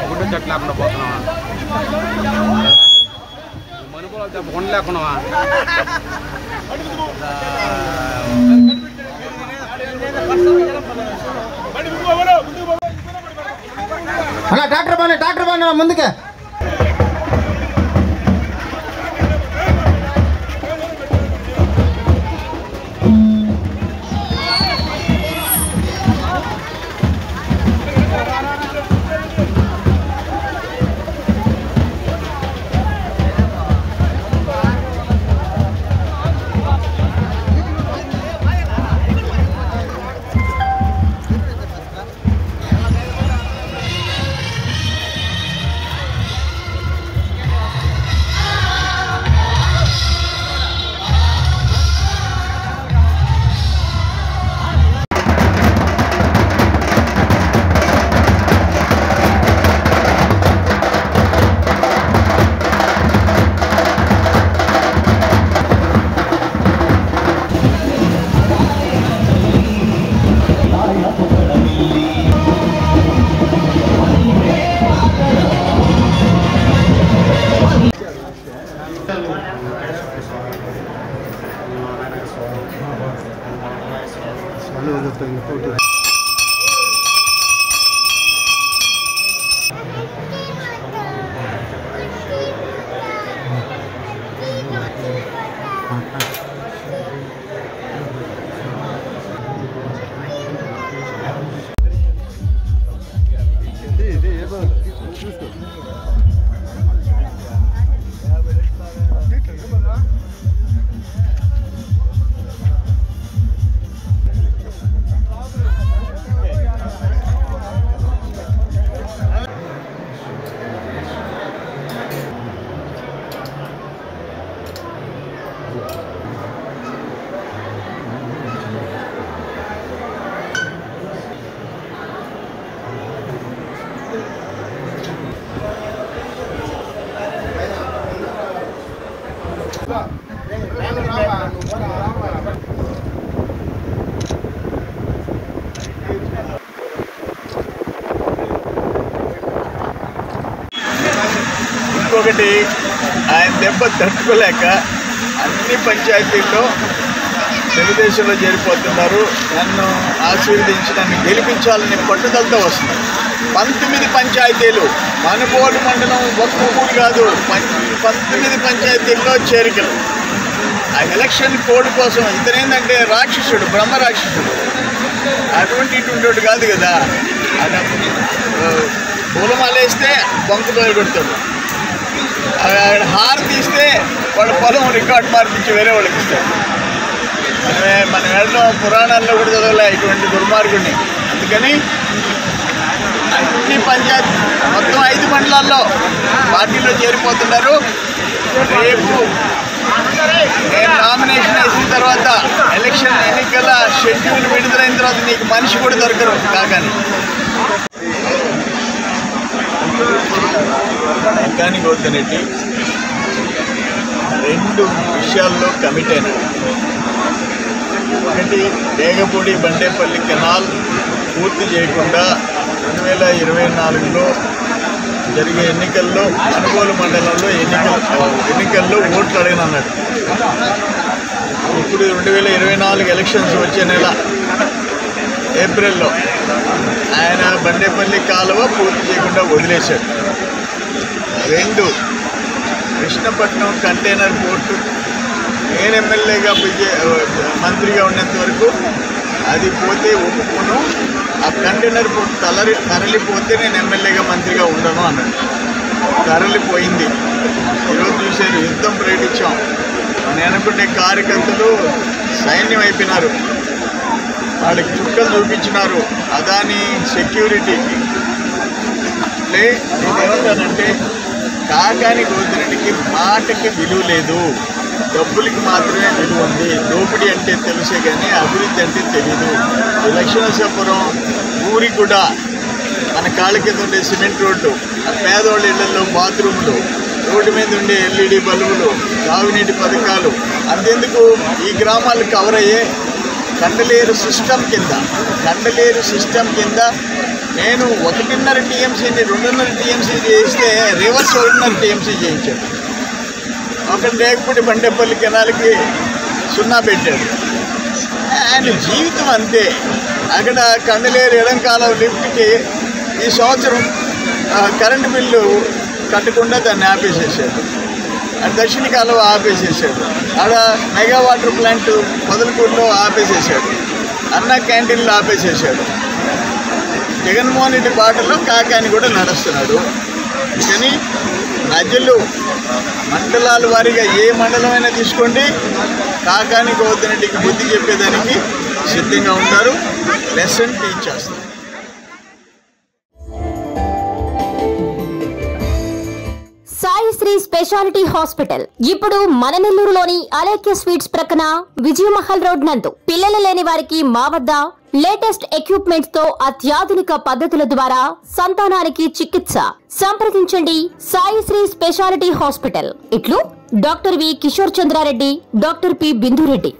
గుడ్డ చెట్లు లేకుండా పోతున్నావా? మనుగోలు కొండ లేకున్నావా? ట్రాక్టర్ బాగా ముందుకే ఇంకొకటి ఆయన దెబ్బ తట్టుకోలేక అన్ని పంచాయతీల్లో తెలుగుదేశంలో చేరిపోతున్నారు. నన్ను ఆశీర్వదించి నన్ను గెలిపించాలని పట్టుదలతో వస్తున్నారు. 19 పంచాయతీలు, మనుగోలు మండలం ఒక్క ఊరు కాదు, 19 పంచాయతీల్లో చేరికలు. ఆ ఎలక్షన్ కోడ్ కోసం ఇతనేందంటే రాక్షసుడు, బ్రహ్మ రాక్షసుడు. అటువంటి ఇటువంటి కాదు కదా. అది పూలమాలేస్తే బొంకు తోలు కొడతాడు. హార్ తీస్తే వాళ్ళ పొలం రికార్డ్ మార్పించి వేరే వాళ్ళకి ఇస్తాడు. మనం వెళ్ళడం పురాణాల్లో కూడా చదవలే ఇటువంటి దుర్మార్గుడిని. అందుకని అన్ని పంచాయతీ మొత్తం 5 మండలాల్లో పార్టీలో చేరిపోతున్నారు. రేపు నేను నామినేషన్ వేసిన తర్వాత ఎలక్షన్ ఎన్నికల షెడ్యూల్ విడుదలైన తర్వాత నీకు మనిషి కూడా దొరకరు కాగాని. కానీ గౌతరెడ్డి 2 విషయాల్లో కమిట్ అయినాడు. ఒకటి, డేగపూడి బండేపల్లి కెనాల్ పూర్తి చేయకుండా 2024లో జరిగే ఎన్నికల్లో మనుగోలు మండలంలో ఎన్నికల్లో ఓట్లు అడిగినన్నాడు. ఇప్పుడు 2024 ఎలక్షన్స్ వచ్చే నెల ఏప్రిల్లో ఆయన బండేపల్లి కాలువ పూర్తి చేయకుండా వదిలేశాడు. 2, కృష్ణపట్నం కంటైనర్ పోర్టు నేను ఎమ్మెల్యేగా మంత్రిగా ఉన్నంత వరకు అది పోతే ఒప్పుకోను, ఆ కంటైనర్ పోర్టు తరలిపోతే నేను ఎమ్మెల్యేగా మంత్రిగా ఉండను అన్నాడు. తరలిపోయింది. ఈరోజు చూశారు, యుద్ధం ప్రకటించాం. నేను అనుకుంటే కార్యకర్తలు సైన్యం అయిపోయినారు. వాళ్ళకి చుక్కలు చూపించినారు. అదాని సెక్యూరిటీకి నేనేమంటానంటే కాకాని గోతిరెడ్డికి మాటకి విలువ లేదు, డబ్బులకి మాత్రమే విలువ ఉంది. దోపిడీ అంటే తెలుసే కానీ అభివృద్ధి అంటే తెలీదు. ఈ లక్ష్మణాపురం ఊరికి కూడా మన కాళ్ళ కింద ఉండే సిమెంట్ రోడ్డు, ఆ పేదవాళ్ళ ఇళ్లలో బాత్రూములు, రోడ్డు మీద ఉండే ఎల్ఈడి బల్బులు, తాగునీటి పథకాలు, అంతెందుకు ఈ గ్రామాలు కవర్ అయ్యే కండలేరు సిస్టమ్ కింద నేను 1.5 టీఎంసీని 2.5 టీఎంసీ చేస్తే రివర్స్ 1.5 టీఎంసీ చేయించాడు. అక్కడ లేకపోతే బండేపల్లి కెనాల్కి 0 పెట్టాడు. ఆయన జీవితం అంతే. అక్కడ కండలేరు ఎడంకాలం లిఫ్ట్కి ఈ సంవత్సరం కరెంటు బిల్లు కట్టకుండా దాన్ని ఆపేసేసాడు. దక్షిణ కాలువ ఆపేసేసాడు. ఆడ మెగా వాటర్ ప్లాంట్ పొదలకూరులో ఆపేసేసాడు. అన్న క్యాంటీన్లు ఆపేసేసాడు. జగన్మోహన్ రెడ్డి బాటలో కాకాని కూడా నడుస్తున్నాడు. కానీ ప్రజలు మండలాల వారీగా ఏ మండలమైనా తీసుకోండి, కాకాని గోవర్ధన్ రెడ్డికి బుద్ధి చెప్పేదానికి సిద్ధంగా ఉంటారు. లెసన్ టీచ్ చేస్తారు. సాయి శ్రీ స్పెషాలిటీ హాస్పిటల్ ఇప్పుడు మన నెల్లూరులోని అలేఖ్య స్వీట్స్ ప్రక్కన విజయమహల్ రోడ్ నందు పిల్లలు లేని వారికి మా వద్ద లేటెస్ట్ ఎక్విప్మెంట్స్ తో అత్యాధునిక పద్ధతుల ద్వారా సంతానానికి చికిత్స. సంప్రదించండి సాయి శ్రీ స్పెషాలిటీ హాస్పిటల్. ఇట్లు doctor V Kishore Chandra Reddy, doctor P Bindureddy.